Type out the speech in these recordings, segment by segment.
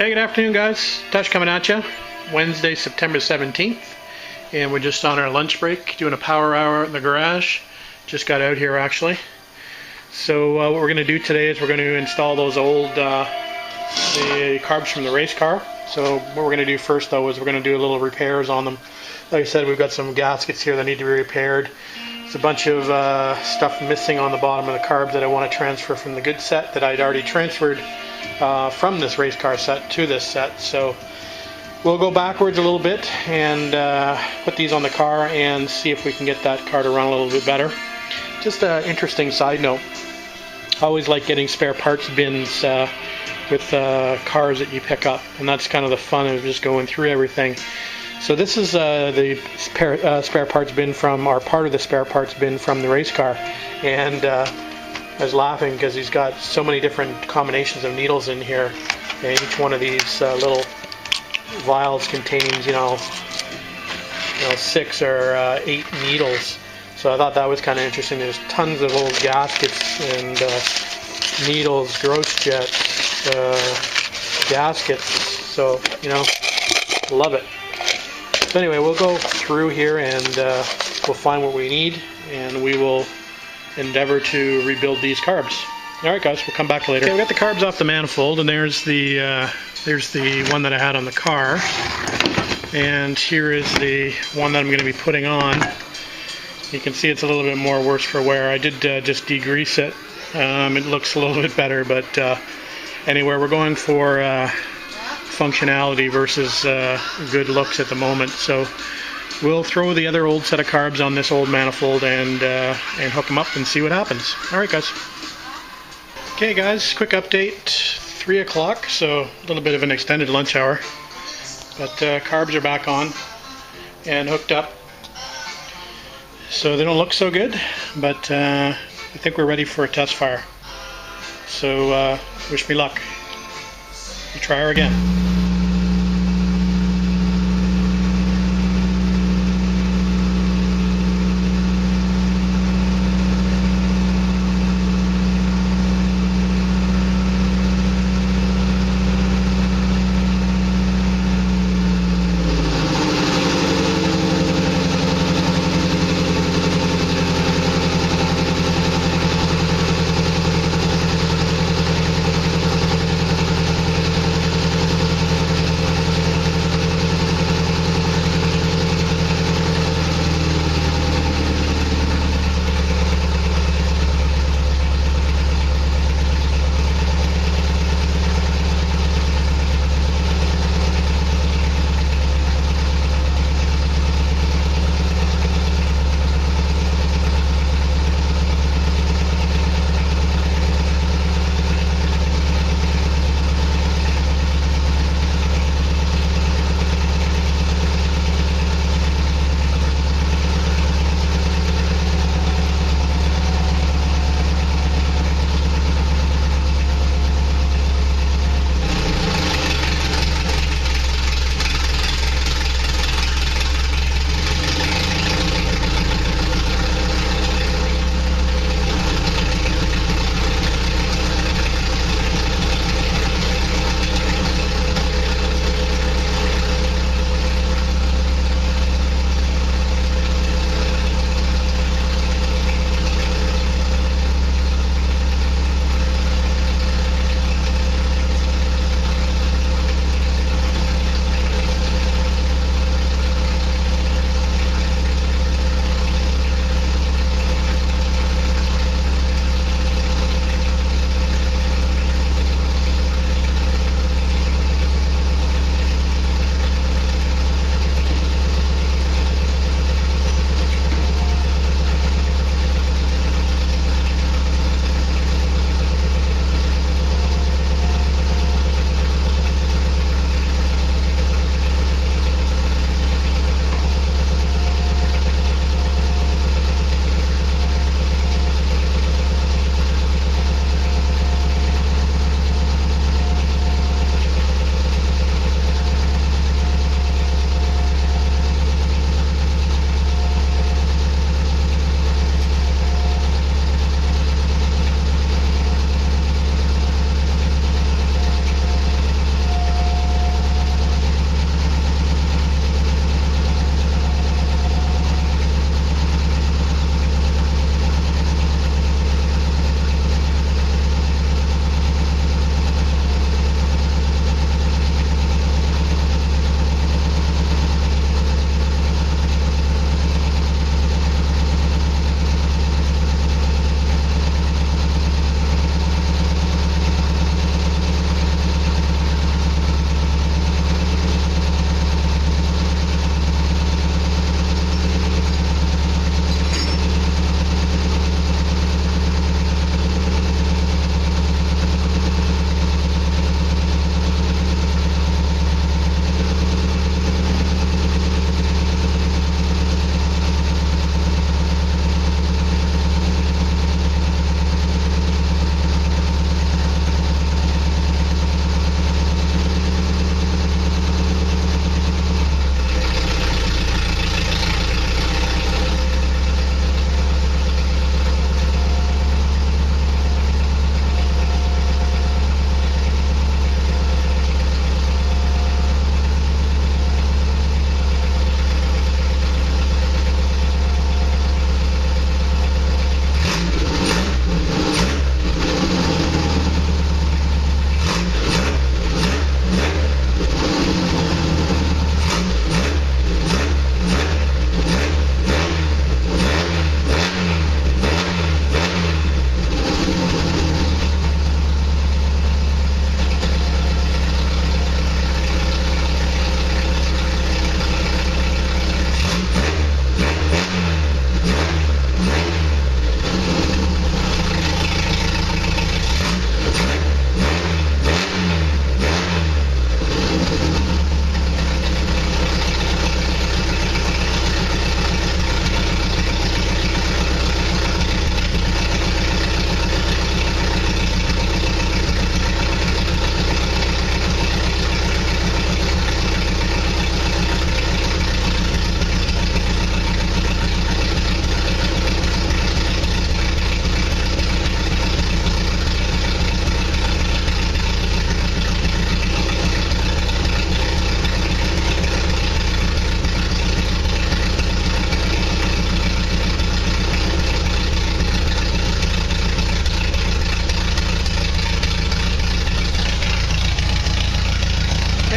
Hey, good afternoon, guys. Tush coming at you. Wednesday, September 17th, and we're just on our lunch break doing a power hour in the garage. Just got out here actually. So what we're going to do today is we're going to install those old the carbs from the race car. So what we're going to do first though is we're going to do a little repairs on them. Like I said, we've got some gaskets here that need to be repaired. There's a bunch of stuff missing on the bottom of the carbs that I want to transfer from the good set that I'd already transferred from this race car set to this set. So we'll go backwards a little bit and put these on the car and see if we can get that car to run a little bit better. Just an interesting side note. I always like getting spare parts bins with cars that you pick up, and that's kind of the fun of just going through everything. So this is the spare parts bin from, or part of the spare parts bin from the race car, and I was laughing because he's got so many different combinations of needles in here, and each one of these little vials contains, you know, 6 or 8 needles. So I thought that was kind of interesting. There's tons of old gaskets and needles, gross jets, gaskets. So, you know, love it. So anyway, we'll go through here and we'll find what we need, and we will endeavor to rebuild these carbs. Alright guys, we'll come back later. Okay, we got the carbs off the manifold, and there's the one that I had on the car. And here is the one that I'm going to be putting on. You can see it's a little bit more worse for wear. I did just degrease it. It looks a little bit better, but anyway, we're going for functionality versus good looks at the moment. So we'll throw the other old set of carbs on this old manifold and hook them up and see what happens. Alright guys. Okay guys, quick update. 3 o'clock, so a little bit of an extended lunch hour. But carbs are back on and hooked up. So they don't look so good, but I think we're ready for a test fire. So wish me luck. We'll try her again.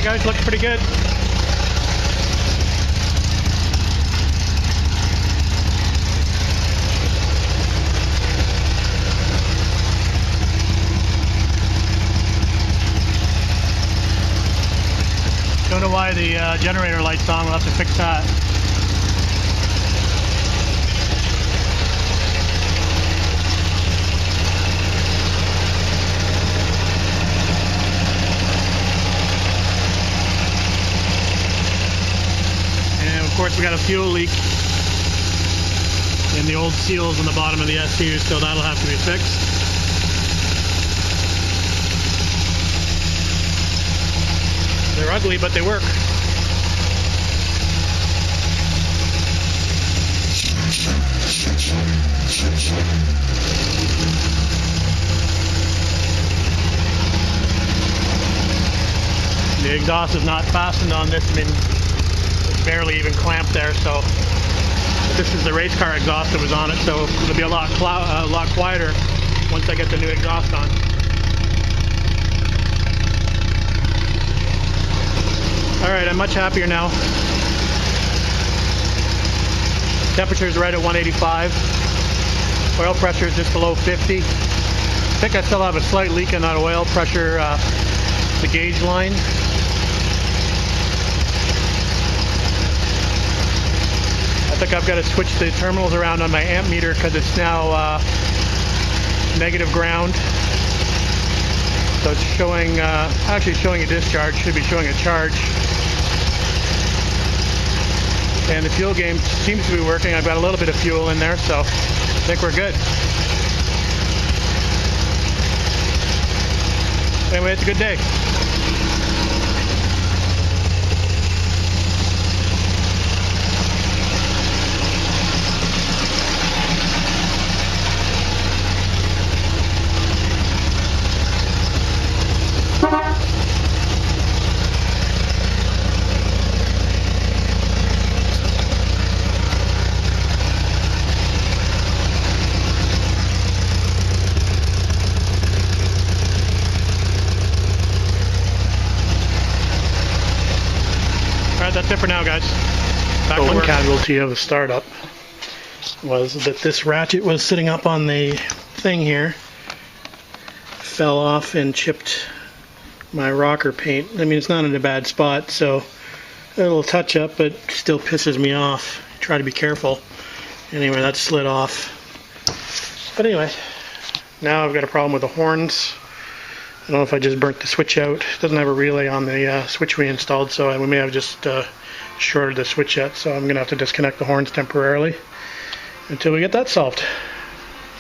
Alright guys, looks pretty good. Don't know why the generator light's on, we'll have to fix that. And of course we got a fuel leak in the old seals on the bottom of the SU, so that'll have to be fixed. They're ugly, but they work. The exhaust is not fastened on this. I mean, it's barely even clamped there, so this is the race car exhaust that was on it, so it'll be a lot quieter once I get the new exhaust on. Alright, I'm much happier now. Temperature is right at 185. Oil pressure is just below 50. I think I still have a slight leak in that oil pressure, the gauge line. I think I've got to switch the terminals around on my amp meter because it's now negative ground. So it's showing, actually showing a discharge, should be showing a charge. And the fuel game seems to be working. I've got a little bit of fuel in there, so I think we're good. Anyway, it's a good day. Alright, that's it for now, guys. Back to work. One casualty of a startup was that this ratchet was sitting up on the thing here, fell off and chipped my rocker paint. I mean, it's not in a bad spot, so a little touch up, but still pisses me off. Try to be careful. Anyway, that slid off. But anyway, now I've got a problem with the horns. I don't know if I just burnt the switch out. It doesn't have a relay on the switch we installed, so we may have just shorted the switch yet, so I'm going to have to disconnect the horns temporarily until we get that solved.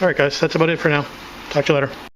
Alright guys, that's about it for now. Talk to you later.